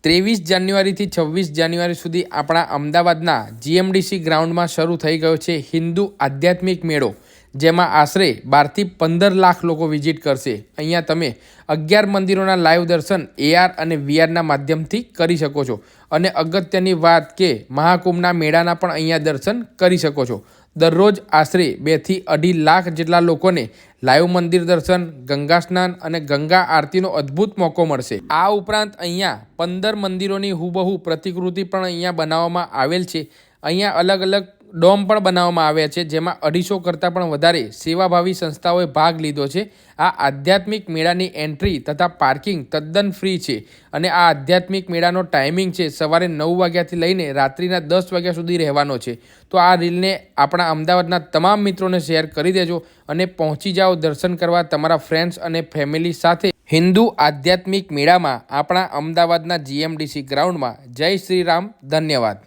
23 જાન્યુઆરીથી 26 જાન્યુઆરી સુધી આપણા અમદાવાદના જીએમડીસી ગ્રાઉન્ડમાં શરૂ થઈ ગયો છે હિન્દુ આધ્યાત્મિક મેળો, જેમાં આશરે 12થી 15 લાખ લોકો વિઝિટ કરશે। અહીંયા તમે 11 મંદિરોના લાઈવ દર્શન AR અને VRના માધ્યમથી કરી શકો છો અને અગત્યની વાત કે મહાકુંભના મેળાના પણ અહીંયા દર્શન કરી શકો છો। દરરોજ આશરે 2 થી 2.5 લાખ જેટલા લોકોને લાઈવ મંદિર દર્શન, ગંગા સ્નાન અને ગંગા આરતીનો અદ્ભુત મોકો મળશે। આ ઉપરાંત અહીંયા 15 મંદિરોની હુબહુ પ્રતિકૃતિ પણ અહીંયા બનાવવામાં આવેલ છે। અહીંયા અલગ અલગ ડોમ પણ બનાવવામાં આવ્યા છે, જેમાં 250 કરતાં પણ વધારે સેવાભાવી સંસ્થાઓએ ભાગ લીધો છે। આ આધ્યાત્મિક મેળાની એન્ટ્રી તથા પાર્કિંગ તદ્દન ફ્રી છે અને આ આધ્યાત્મિક મેળાનો ટાઈમિંગ છે સવારે 9 વાગ્યાથી લઈને રાત્રિના 10 વાગ્યા સુધી રહેવાનો છે। તો આ રીલને આપણા અમદાવાદના તમામ મિત્રોને શેર કરી દેજો અને પહોંચી જાઓ દર્શન કરવા તમારા ફ્રેન્ડ્સ અને ફેમિલી સાથે હિન્દુ આધ્યાત્મિક મેળામાં આપણા અમદાવાદના જીએમડીસી ગ્રાઉન્ડમાં। જય શ્રી રામ, ધન્યવાદ।